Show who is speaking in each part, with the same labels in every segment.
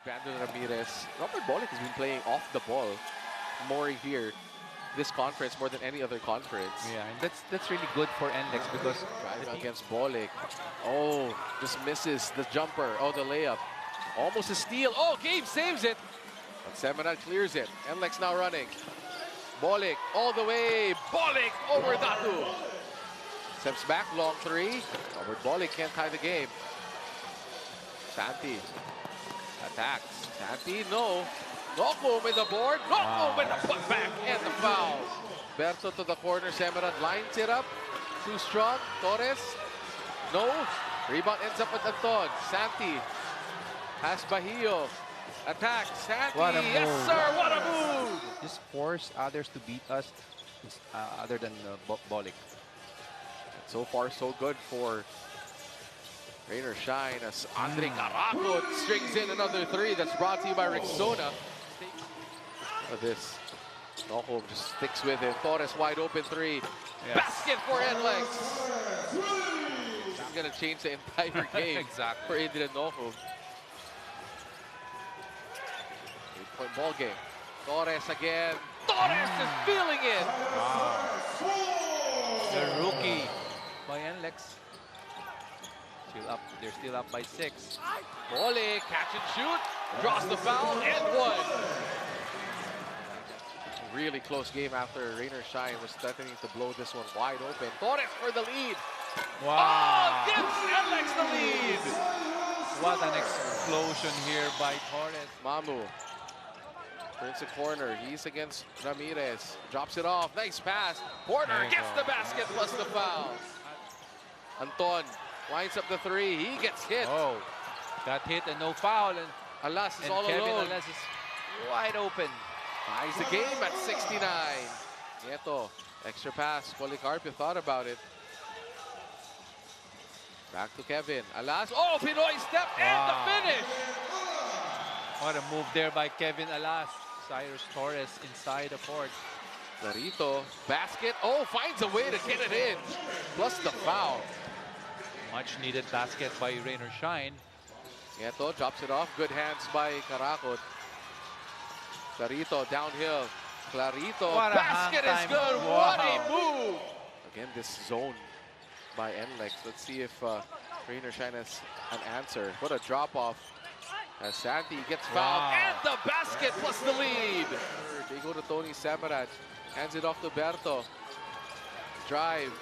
Speaker 1: Brandon Ramirez. Robert Bolick has been playing off the ball more here this conference more than any other conference.
Speaker 2: Yeah, and that's really good for Nlex because
Speaker 1: Drive against Bolick. Oh, just misses the jumper. Oh, the layup. Almost a steal. Oh, Gabe saves it. But Seminole clears it. Nlex now running. Bolick all the way. Bolick over Datu. Steps back, long three. Robert Bolick can't tie the game. Santi attacks. Santi, no. Noko with the board. Noko with the putback and the foul. Berto to the corner. Semirad lines it up. Too strong. Torres. No. Rebound ends up with Anton. Santi has Bahio. Attack. Santi.
Speaker 2: What a
Speaker 1: yes,
Speaker 2: move.
Speaker 1: sir. What a move.
Speaker 2: just force others to beat us other than Bolick.
Speaker 1: So far, so good for rain or shine as Andre Caraco strings in another three that's brought to you by Rexona. Look at this. Noko just sticks with it. Torres wide open three.
Speaker 2: Yes.
Speaker 1: Basket for Nlex. This is going to change the entire game
Speaker 2: Exactly.
Speaker 1: for Adrian Noko. 8-point ball game. Torres again. Torres is feeling it.
Speaker 2: Wow. The rookie by Nlex. They're still up by 6.
Speaker 1: Bolick, catch and shoot. Draws the foul and one. Really close game after rain or shine was threatening to blow this one wide open. Torres for the lead.
Speaker 2: Wow.
Speaker 1: Oh, gives Nlex the lead.
Speaker 2: What an explosion here by Torres.
Speaker 1: Mamu turns the corner. He's against Ramirez. Drops it off. Nice pass. Porter gets the basket plus the foul. Anton winds up the three. He gets hit.
Speaker 2: Oh, got hit and no foul. And
Speaker 1: Alas is all
Speaker 2: Kevin
Speaker 1: alone.
Speaker 2: Alas is wide open.
Speaker 1: Ties the game at 69. Nieto, extra pass. Policarpio thought about it. Back to Kevin. Alas. Oh, Pinoy step and the finish.
Speaker 2: What a move there by Kevin Alas. Cyrus Torres inside the court.
Speaker 1: Narito, basket. Oh, finds a way to get it in. Plus the foul.
Speaker 2: Much needed basket by Rain or Shine.
Speaker 1: Nieto drops it off. Good hands by Caracot. Clarito downhill. Clarito.
Speaker 2: What a
Speaker 1: Basket
Speaker 2: hang
Speaker 1: is
Speaker 2: time.
Speaker 1: good.
Speaker 2: Wow.
Speaker 1: What a move. Again, this zone by Nlex. Let's see if Rain or Shine has an answer. What a drop off. As Santi gets fouled.
Speaker 2: Wow.
Speaker 1: And the basket plus the lead. They go to Tony Semirad. Hands it off to Berto. Drive.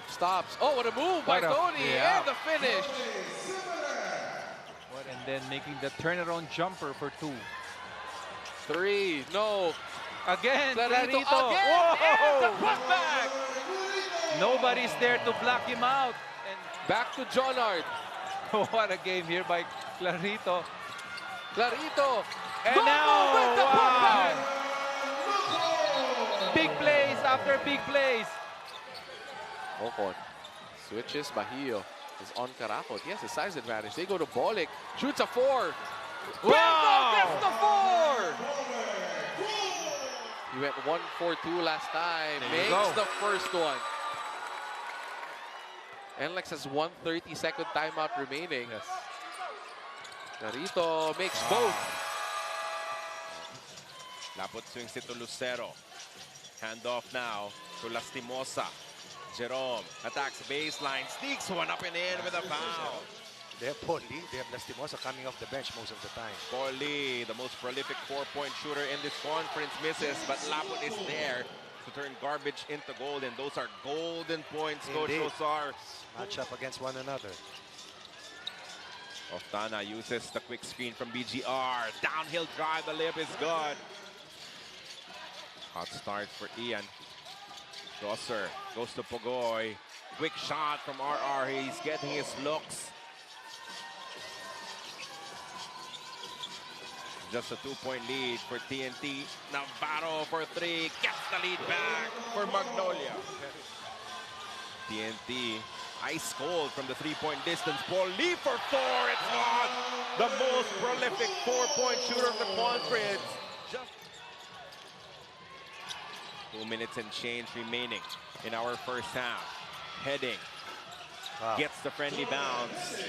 Speaker 1: Stops. Oh, what a move by Tony.
Speaker 2: Yeah.
Speaker 1: And the finish.
Speaker 2: And then making the turnaround jumper for 2.
Speaker 1: Three. No.
Speaker 2: Again,
Speaker 1: Clarito
Speaker 2: Clarito.
Speaker 1: again. And the
Speaker 2: Whoa!
Speaker 1: putback.
Speaker 2: Nobody's there to block him out.
Speaker 1: Back to Jonard.
Speaker 2: And what a game here by Clarito.
Speaker 1: Clarito.
Speaker 2: And
Speaker 1: Go
Speaker 2: now,
Speaker 1: with the
Speaker 2: wow!
Speaker 1: putback.
Speaker 2: Big plays after big plays.
Speaker 1: Ocon switches. Bahio is on Caracot. He has a size advantage. They go to Bolick. Shoots a 4.
Speaker 2: Wow!
Speaker 1: Gets the 4. He went 1-4-2 last time.
Speaker 2: There you
Speaker 1: Makes
Speaker 2: go.
Speaker 1: the first one. Nlex has 1:30-second timeout remaining.
Speaker 2: Yes.
Speaker 1: Narito makes both.
Speaker 3: Lapot swings it to Lucero. Handoff now to Lastimosa. Jerome attacks baseline, sneaks one up and in with a foul.
Speaker 4: They have Paul Lee, they have Lastimosa coming off the bench most of the time.
Speaker 3: Paul Lee, the most prolific 4-point shooter in this conference, misses, but Lapot is there to turn garbage into gold, and those are golden points, Coach
Speaker 4: Indeed.
Speaker 3: Osar.
Speaker 4: Match up against one another.
Speaker 3: Oftana uses the quick screen from BGR. Downhill drive, the layup is good. Hot start for Ian. Dosser goes to Pogoy. Quick shot from RR. He's getting his looks. Just a 2-point lead for TNT. Navarro for 3. Gets the lead back for Magnolia. TNT ice cold from the 3-point distance. Paul Lee for 4. It's on. The most prolific 4-point shooter of the conference. Just 2 minutes and change remaining in our first half. Heading.
Speaker 4: Wow.
Speaker 3: Gets the friendly bounce.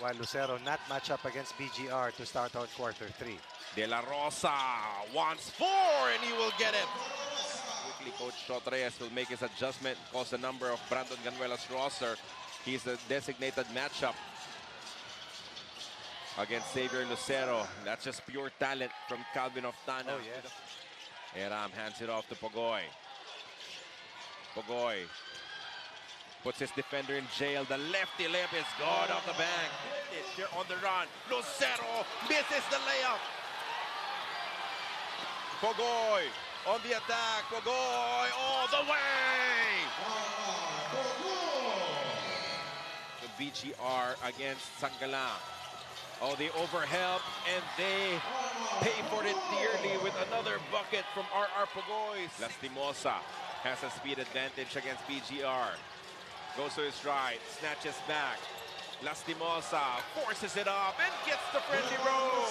Speaker 4: while Lucero not match up against BGR to start out quarter 3.
Speaker 3: De La Rosa wants 4 and he will get it. Quickly, Coach Reyes will make his adjustment, calls the number of Brandon Ganuela's roster. He's the designated matchup against Xavier Lucero. That's just pure talent from Calvin Oftana.
Speaker 4: Oh, yes.
Speaker 3: Eram hands it off to Pogoy. Pogoy puts his defender in jail. The lefty layup is gone off the bank. They're on the run. Lucero misses the layup. Pogoy on the attack. Pogoy all the way. The BGR against Sangala. Oh, they overhelp and they pay for it dearly with another bucket from RR Pogoy. Lastimosa has a speed advantage against BGR. Goes to his right, snatches back. Lastimosa forces it up and gets the friendly roll.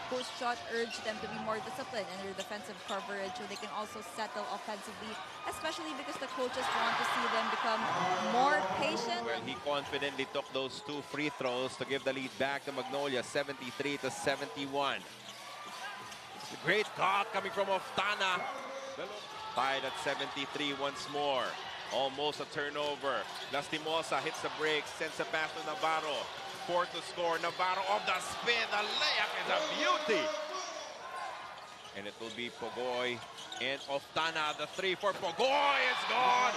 Speaker 5: Coach Shot urged them to be more disciplined in their defensive coverage so they can also settle offensively, especially because the coaches want to see them become more patient.
Speaker 3: Well, he confidently took those 2 free throws to give the lead back to Magnolia, 73-71. It's a great cut coming from Oftana. Tied at 73 once more. Almost a turnover. Lastimosa hits the brakes, sends a pass to Navarro. 4 to score. Navarro off the spin. The layup is a beauty. And it will be Pogoy and Oftana. The 3 for Pogoy is gone.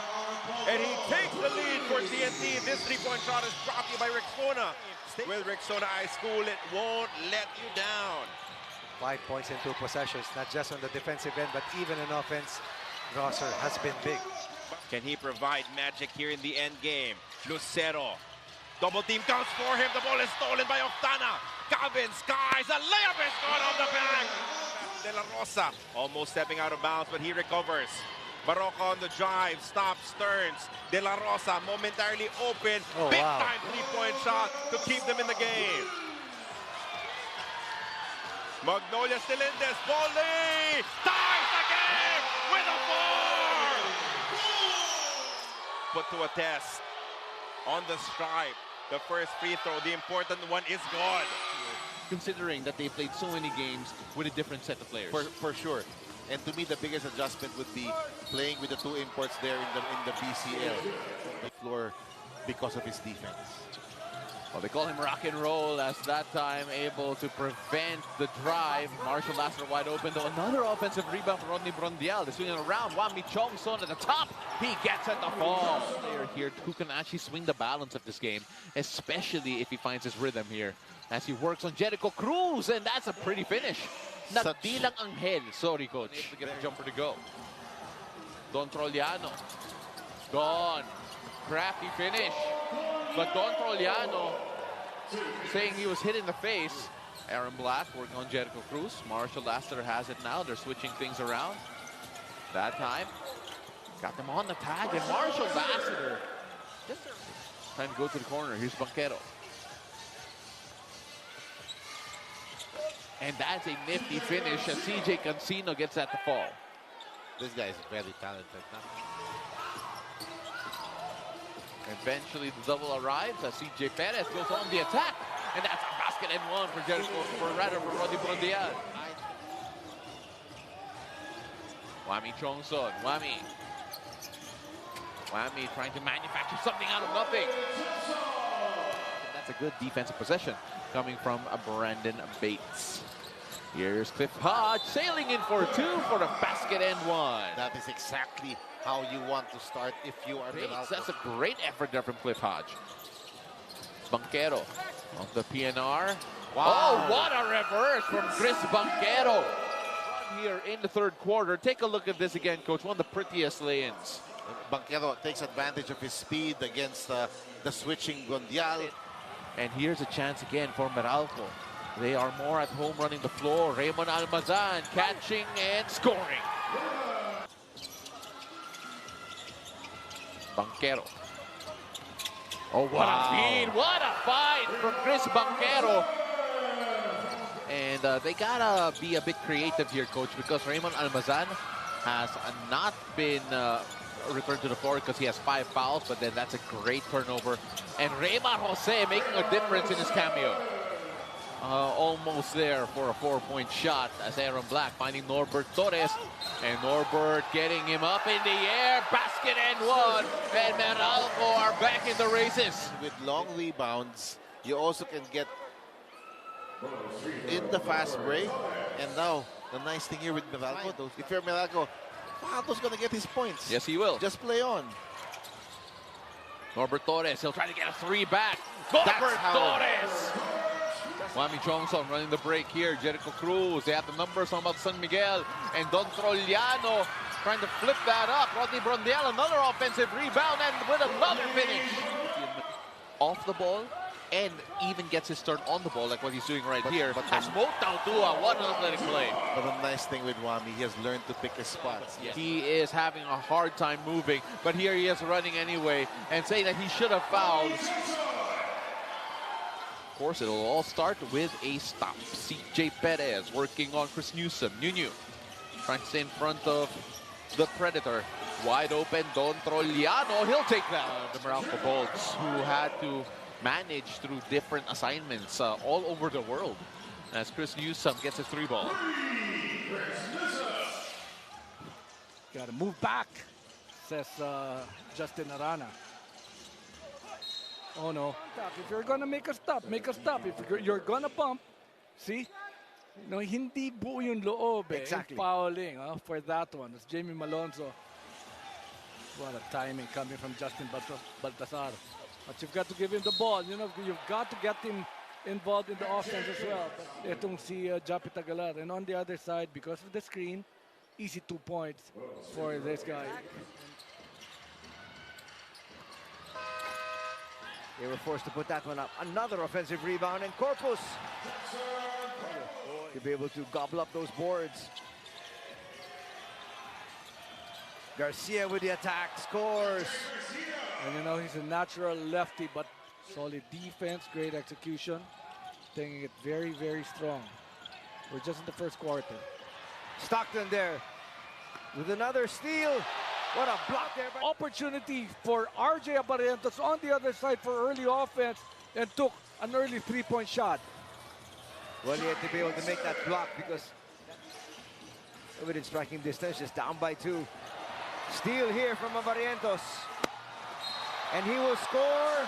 Speaker 3: And he takes the lead for TNT. This 3-point shot is brought to you by Rexona. With Rexona High School, it won't let you down.
Speaker 4: 5 points in 2 possessions, not just on the defensive end, but even in offense. Rosser has been big.
Speaker 3: Can he provide magic here in the end game? Lucero. Double team comes for him. The ball is stolen by Oftana. Calvin skies. A layup is gone off the back. De La Rosa almost stepping out of bounds, but he recovers. Barroca on the drive. Stops, turns. De La Rosa momentarily open.
Speaker 4: Oh,
Speaker 3: Big
Speaker 4: wow.
Speaker 3: time 3-point shot to keep them in the game. Magnolia still in this. Volley. Ties the game with a 4. Put to a test on the stripe. The first free throw, the important one, is gone.
Speaker 6: Considering that they played so many games with a different set of players.
Speaker 7: For sure. And to me, the biggest adjustment would be playing with the 2 imports there in the BCL. The floor because of his defense.
Speaker 6: Well, they call him rock and roll as that time able to prevent the drive. Marshall Lasser wide open, though another offensive rebound for Rodney Brondial. They're swinging around. Wami Chongson at the top. He gets at the fall. Player here who can actually swing the balance of this game, especially if he finds his rhythm here as he works on Jericho Cruz, and that's a pretty finish. Nagdilang Angel. Sorry, coach. To get the jumper to go. Don Troliano. Gone. Crafty finish. But Don Troliano saying he was hit in the face. Aaron Black working on Jericho Cruz. Marshall Lasseter has it now. They're switching things around. That time, got them on the tag. And Marshall Lasseter just trying to go to the corner. Here's Banquero. And that's a nifty finish as CJ Cancino gets at the fall.
Speaker 7: This guy is very talented.
Speaker 6: Eventually, the double arrives as CJ Perez goes on the attack. And that's a basket and 1 for Jericho, for Rodney Brondial. Wami Chongson. Wami trying to manufacture something out of nothing. And that's a good defensive possession coming from Brandon Bates. Here's Cliff Hodge sailing in for 2 for the basket and 1.
Speaker 7: That is exactly how you want to start if you are Meralco.
Speaker 6: That's a great effort there from Cliff Hodge. Banquero off the PNR. Wow. Oh, what a reverse from Chris Banquero. Here in the 3rd quarter. Take a look at this again, coach. One of the prettiest lay-ins.
Speaker 7: Banquero takes advantage of his speed against the switching Gondial.
Speaker 6: And here's a chance again for Meralco. They are more at home running the floor. Raymond Almazan catching and scoring. Banquero. Oh, what a feed. What a fight from Chris Banquero. And they gotta be a bit creative here, coach, because Raymond Almazan has not been return to the floor because he has 5 fouls, but then that's a great turnover. And Raymar Jose making a difference in his cameo. Almost there for a 4-point shot as Aaron Black finding Norbert Torres. And Norbert getting him up in the air. Basket and one. And Meralco are back in the races.
Speaker 7: With long rebounds, you also can get in the fast break. And now, the nice thing here with Meralco, if you're Meralco, Fajardo's going to get his points.
Speaker 6: Yes, he will.
Speaker 7: Just play on.
Speaker 6: Norbert Torres, he'll try to get a 3 back. Norbert Torres! Wami Chongson running the break here. Jericho Cruz, they have the numbers on about San Miguel. And Don Trollano trying to flip that up. Rodney Brondial, another offensive rebound and with another finish. Off the ball and even gets his turn on the ball like what he's doing right here. But as Mo Tautua, what an athletic play.
Speaker 7: But the nice thing with Wami, he has learned to pick his spots.
Speaker 6: Yes. He is having a hard time moving, but here he is running anyway and saying that he should have fouled. Of course, it'll all start with a stop. CJ Perez working on Chris Newsom. New trying to stay in front of the Predator. Wide open, Don Trollano. He'll take that. The Meralco Bolts, who had to manage through different assignments all over the world. As Chris Newsom gets his 3 ball.
Speaker 8: Got to move back, says Justin Arana. Oh no. If you're gonna make a stop, make a stop. If you're gonna bump, see? No, hindi buo yung loob eh.
Speaker 4: Exactly.
Speaker 8: Yung fouling for that one. It's Jamie Malonzo. What a timing coming from Justin Baltazar. But you've got to give him the ball. You know, you've got to get him involved in the offense as well. But itong si Japi Tagalar. And on the other side, because of the screen, easy 2 points for this guy.
Speaker 9: They were forced to put that one up. Another offensive rebound, and Corpus to be able to gobble up those boards. Garcia with the attack, scores.
Speaker 8: And you know, he's a natural lefty, but solid defense, great execution. Taking it very, very strong. We're just in the first quarter.
Speaker 9: Stockton there with another steal. What a block there.
Speaker 8: Opportunity for RJ Abarientos on the other side for early offense and took an early 3-point shot.
Speaker 9: Well, he had to be able to make that block because within striking distance, just down by 2. Steal here from Abarientos. And he will score.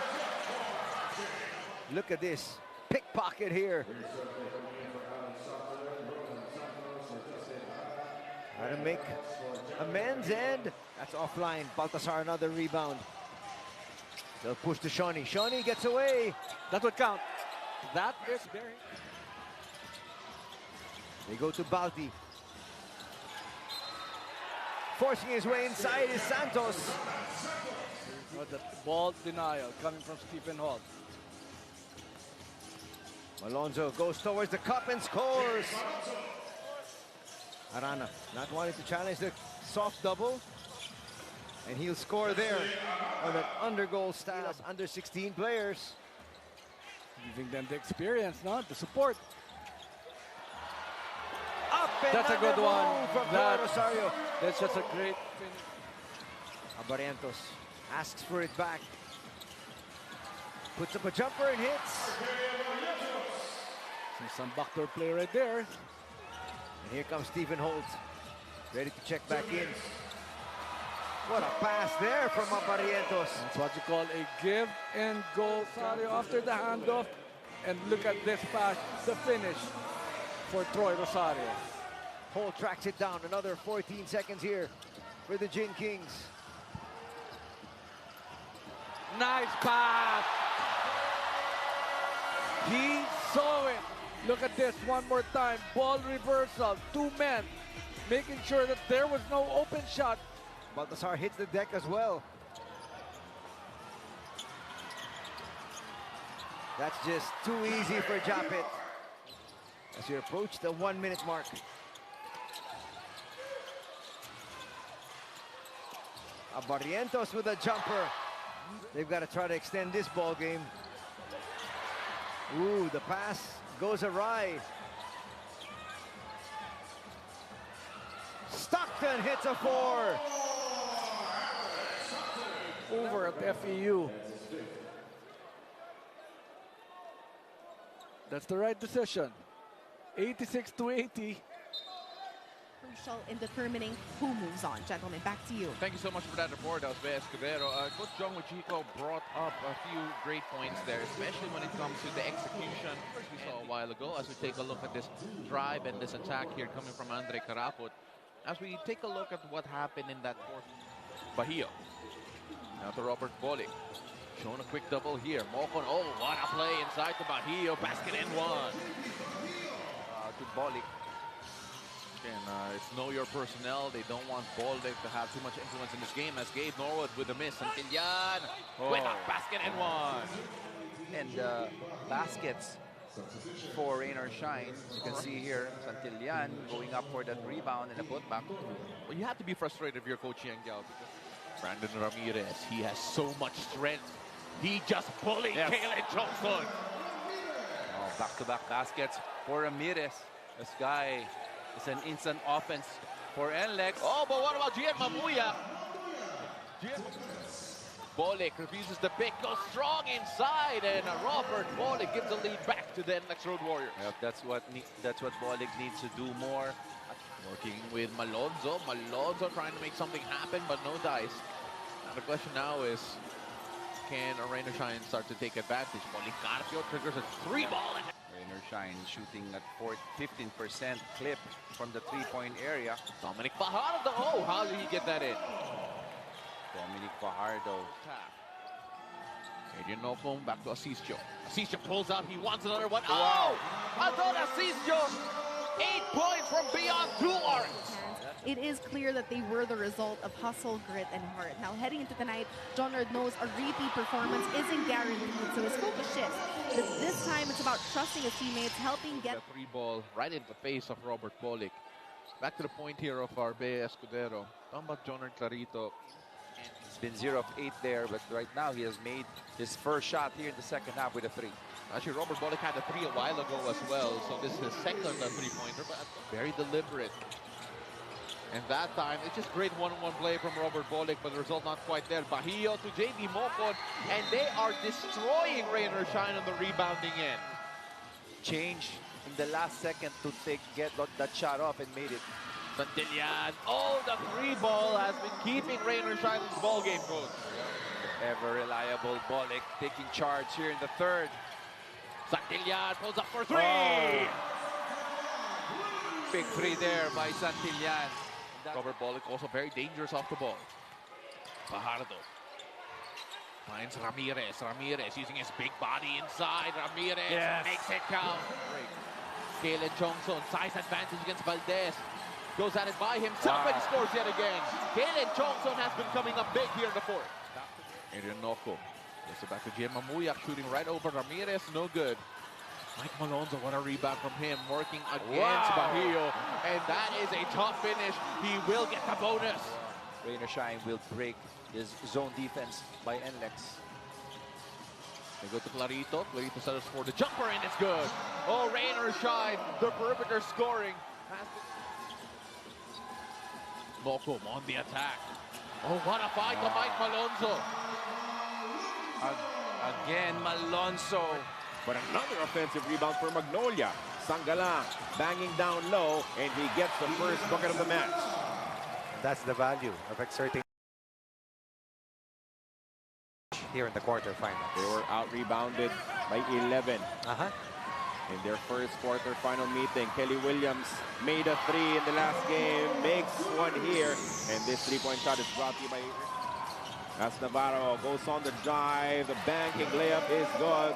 Speaker 9: Look at this. Pickpocket here. Trying to make amends, and that's offline. Baltazar, another rebound. They'll push to Shawnee. Shawnee gets away.
Speaker 8: That would count. That is very...
Speaker 9: They go to Balti. Forcing his way inside is Santos.
Speaker 8: The ball denial coming from Stephen Holt.
Speaker 9: Malonzo goes towards the cup and scores. Arana not wanting to challenge the soft double. And he'll score there on that under-goal status. Under 16 players.
Speaker 8: Giving them the experience, not the support.
Speaker 9: Up and
Speaker 8: that's a good one
Speaker 9: from Rosario.
Speaker 8: That's just a great finish.
Speaker 9: Abarientos asks for it back. Puts up a jumper and hits.
Speaker 8: Some backdoor play right there.
Speaker 9: And here comes Stephen Holt. Ready to check back in. What a pass there from Abarientos.
Speaker 8: That's what you call a give and go. Rosario after the handoff. And look at this pass, the finish for Troy Rosario.
Speaker 9: Holt tracks it down. Another 14 seconds here for the Gin Kings.
Speaker 8: Nice pass. He saw it. Look at this one more time. Ball reversal. 2 men. Making sure that there was no open shot.
Speaker 9: Baltazar hits the deck as well. That's just too easy for Japit. As we approach the 1-minute mark. Abarientos with a jumper. They've got to try to extend this ball game. Ooh, the pass goes awry. Stockton hits a 4.
Speaker 8: over at FEU. That's the right decision. 86-80.
Speaker 10: Crucial in determining who moves on. Gentlemen, back to you.
Speaker 6: Thank you so much for that report. That was Bea Escudero. Coach Jong Chico brought up a few great points there, especially when it comes to the execution. First, we saw a while ago as we take a look at this drive and this attack here coming from Andre Carapot. As we take a look at what happened in that fourth. Bahio. Now to Robert Bolick. Showing a quick double here. Mocon, oh, what a play inside to Bahio. Basket in one. To Bolick. Again, it's know your personnel. They don't want Bolick to have too much influence in this game. As Gabe Norwood with a miss. Santillan with a basket in one.
Speaker 11: And baskets for Rain or Shine. You can see here, Santillan going up for that rebound and a putback.
Speaker 6: Well, you have to be frustrated if you're Coach Yangyao. Brandon Ramirez, he has so much strength. He just bullied Kalen Johnson.
Speaker 11: Oh, back-to-back baskets for Ramirez. This guy is an instant offense for Nlex.
Speaker 6: Oh, but what about Gian Mamuya? Bolick refuses the pick, goes strong inside, and Robert Bolick gives the lead back to the Nlex Road Warriors.
Speaker 11: Yep, that's what Bolick needs to do more.
Speaker 6: Working with Malonzo. Malonzo trying to make something happen, but no dice. Now the question now is, can Rain or Shine start to take advantage? Policarpio triggers a three-ball.
Speaker 11: Rain or Shine shooting at 15% clip from the three-point area.
Speaker 6: Dominic Fajardo. Oh, how did he get that in?
Speaker 11: Dominic Fajardo.
Speaker 6: Adrian Nocum back to Asisio. Asisio pulls out. He wants another one. Oh! Adon Asisio. 8 points from beyond 2 arcs.
Speaker 10: It is clear that they were the result of hustle, grit, and heart. Now, heading into tonight, John Rod knows a repeat performance isn't guaranteed, so his focus shifts. But this time, it's about trusting his teammates, helping get
Speaker 6: the free ball right in the face of Robert Bolick. Back to the point here of our Bea Escudero. Talking about Jonard Clarito.
Speaker 11: It's been 0 of 8 there, but right now he has made his first shot here in the second half with a 3.
Speaker 6: Actually, Robert Bolick had a 3 a while ago as well, so this is his second three-pointer, but very deliberate. And that time, it's just great one-on-one play from Robert Bolick, but the result not quite there. Bahio to JB Mocon, and they are destroying Rain or Shine on the rebounding end.
Speaker 11: Change in the last second to get that shot off and made it.
Speaker 6: Santillan, oh, the free ball has been keeping Rain or Shine in this ball game, coach.
Speaker 11: Ever reliable Bolick taking charge here in the third.
Speaker 6: Santillan pulls up for 3.
Speaker 11: Oh. Big 3 there by Santillan.
Speaker 6: Robert Bolick also very dangerous off the ball. Fajardo finds Ramirez. Ramirez using his big body inside. Ramirez makes it count. Kalen Chongson, size advantage against Valdez. Goes at it by himself and scores yet again. Kalen Chongson has been coming up big here in the fourth. Adrian Noko. Gets it back to Gian Mamuyak, shooting right over Ramirez. No good. Mike Malonzo, what a rebound from him, working against Bahio. And that is a tough finish. He will get the bonus.
Speaker 11: Rain or Shine will break his zone defense by Nlex.
Speaker 6: They go to Clarito. Clarito settles for the jumper, and it's good. Oh, Rain or Shine, the perimeter scoring. Mokum on the attack. Oh, what a fight to Mike Malonzo.
Speaker 11: Again, Malonzo.
Speaker 3: But another offensive rebound for Magnolia. Sangalang banging down low, and he gets the first bucket of the match.
Speaker 4: That's the value of exerting here in the quarterfinals.
Speaker 3: They were out-rebounded by 11. In their first quarterfinal meeting, Kelly Williams made a 3 in the last game, makes one here, and this three-point shot is brought to you by as Navarro goes on the drive. The banking layup is good.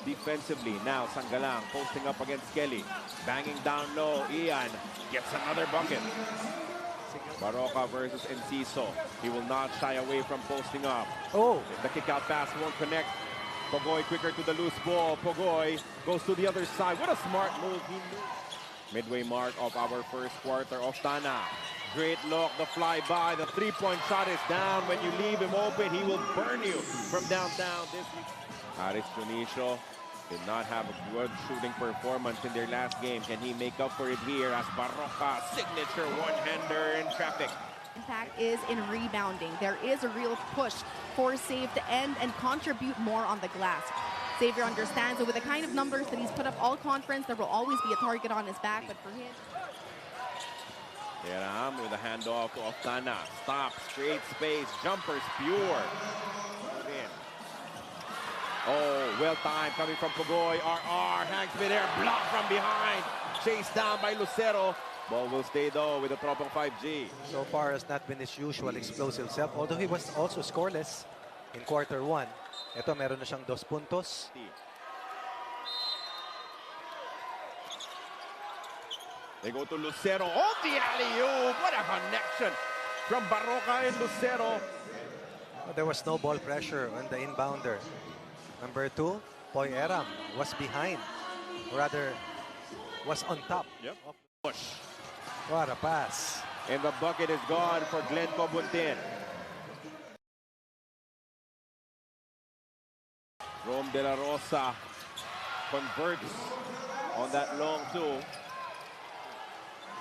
Speaker 3: Defensively, now Sangalang posting up against Kelly. Banging down low, Ian gets another bucket. Baroka versus Enciso. He will not shy away from posting up.
Speaker 4: Oh!
Speaker 3: The kick-out pass won't connect. Pogoy quicker to the loose ball. Pogoy goes to the other side. What a smart move. He knew. Midway mark of our first quarter of Tana. Great look, the flyby. The three-point shot is down. When you leave him open, he will burn you from downtown this week. Aris Junicio did not have a good shooting performance in their last game. Can he make up for it here as Baroka signature one-hander in traffic?
Speaker 10: Impact is in rebounding. There is a real push for Save to end and contribute more on the glass. Xavier understands that with the kind of numbers that he's put up all conference, there will always be a target on his back, but for him...
Speaker 3: Eram with a handoff to Oftana. Stop, straight space, jumpers, pure. In. Oh, well timed coming from Pugoy. RR hangs midair, blocked from behind. Chased down by Lucero. Ball will stay though with a Tropong 5G.
Speaker 4: So far has not been his usual explosive self, although he was also scoreless in quarter 1. Ito, meron na siyang 2 puntos.
Speaker 3: They go to Lucero. Oh, the alley-oop! What a connection from Barroca and Lucero.
Speaker 4: There was no ball pressure on the inbounder. Number 2, Poy Eram was behind. Rather, was on top.
Speaker 3: Yep. Push.
Speaker 4: What a pass.
Speaker 3: And the bucket is gone for Glenn Cobuntin. Rome De La Rosa converts on that long 2.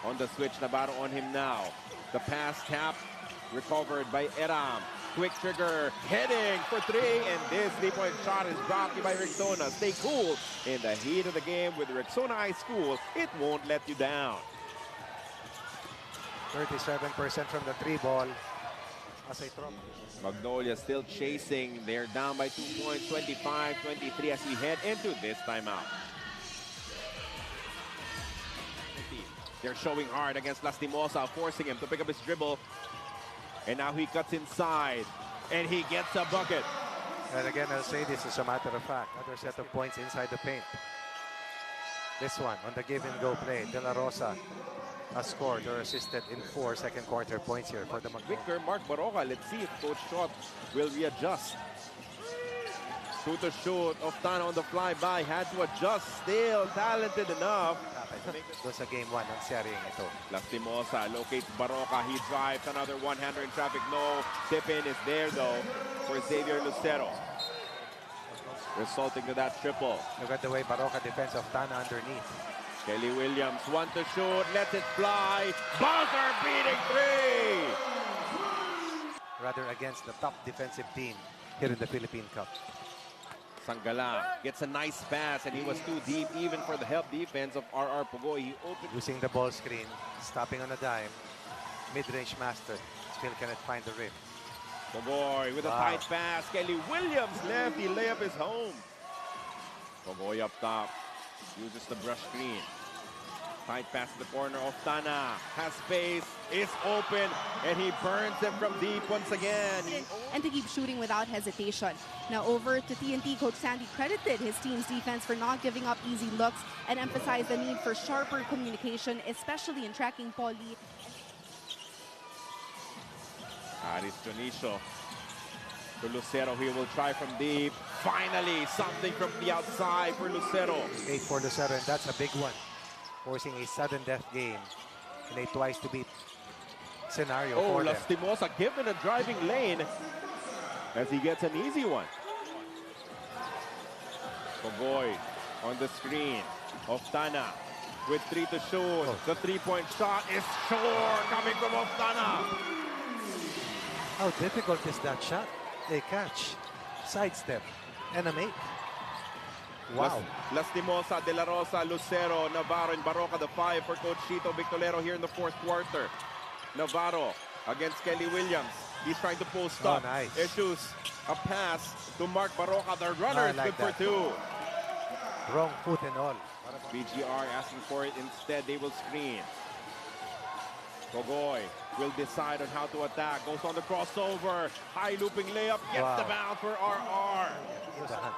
Speaker 3: On the switch, Navarro on him now. The pass tap recovered by Eram. Quick trigger, heading for 3, and this 3-point shot is blocked by Rexona. Stay cool in the heat of the game with Rexona High School. It won't let you down.
Speaker 4: 37% from the 3 ball. As I throw.
Speaker 3: Magnolia still chasing. They're down by 2 points, 25-23 as we head into this timeout. They're showing hard against Lastimosa, forcing him to pick up his dribble. And now he cuts inside, and he gets a bucket.
Speaker 4: And again, I'll say this is a matter of fact. Another set of points inside the paint. This one on the give-and-go play. De La Rosa has scored or assisted in 4 second quarter points here for the Magnolia.
Speaker 3: Victor, Mark Baroka, let's see if Coach Schott will readjust. Shoot to shoot, Oftana on the flyby, had to adjust, still talented enough.
Speaker 4: Doon sa game 1 ang seryeng ito.
Speaker 3: Lastimosa locates Baroka, he drives, another one-hander in traffic, no. Tip-in is there though for Xavier Lucero. Resulting to that triple.
Speaker 4: Look at the way Baroka defends Oftana underneath.
Speaker 3: Kelly Williams, 1 to shoot, lets it fly, buzzer beating 3!
Speaker 4: Rather against the top defensive team here in the Philippine Cup.
Speaker 3: Sangala gets a nice pass, and he was too deep even for the help defense of RR Pugoy. He opened.
Speaker 4: Using the ball screen, stopping on a dime. Mid-range master, still cannot find the rim.
Speaker 3: Pugoy with a tight pass. Kelly Williams left, the layup is home. Pugoy up top, uses the brush screen. Tight pass to the corner. Oftana has space, is open, and he burns them from deep once again.
Speaker 10: And to keep shooting without hesitation. Now over to TNT, Coach Sandy credited his team's defense for not giving up easy looks and emphasized the need for sharper communication, especially in tracking Paulie.
Speaker 3: Aris Dionisio to Lucero. He will try from deep. Finally, something from the outside for Lucero.
Speaker 4: 8 for Lucero, and that's a big one. Forcing a sudden death game in a twice-to-beat scenario for them.
Speaker 3: Lastimosa given a driving lane as he gets an easy one. Pugoy on the screen. Oftana with 3 to shoot. The 3-point shot is sure coming from Oftana.
Speaker 4: How difficult is that shot? A catch, sidestep, and a make. Wow.
Speaker 3: Lastimosa, De La Rosa, Lucero, Navarro, and Baroka, the 5 for Coach Chito Victorero here in the 4th quarter. Navarro against Kelly Williams. He's trying to post up.
Speaker 4: Nice.
Speaker 3: Issues a pass to Mark Baroka. The runner is good for 2.
Speaker 4: Wrong foot and all.
Speaker 3: BGR asking for it instead. They will screen. Pugoy will decide on how to attack. Goes on the crossover. High looping layup. Gets the bounce for RR.
Speaker 4: In the hunt.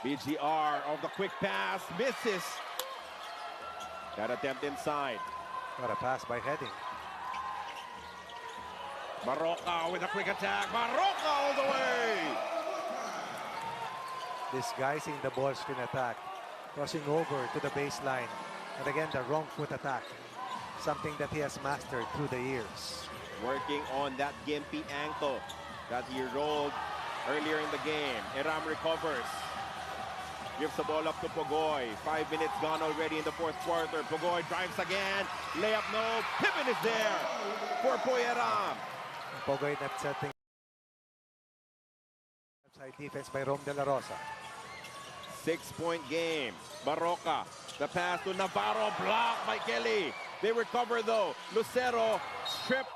Speaker 3: BGR of the quick pass. Misses. That attempt inside.
Speaker 4: What a pass by Heading.
Speaker 3: Baroka with a quick attack. Baroka all the way.
Speaker 4: Disguising the ball screen attack. Crossing over to the baseline. And again, the wrong foot attack. Something that he has mastered through the years.
Speaker 3: Working on that gimpy ankle that he rolled earlier in the game. Eram recovers. Gives the ball up to Pogoy. 5 minutes gone already in the fourth quarter. Pogoy drives again. Layup no. Pivot is there for Poyeram.
Speaker 4: Pogoy not setting. Outside defense by Rom De La Rosa.
Speaker 3: 6-point game. Barroca. The pass to Navarro. Blocked by Kelly. They recover though. Lucero stripped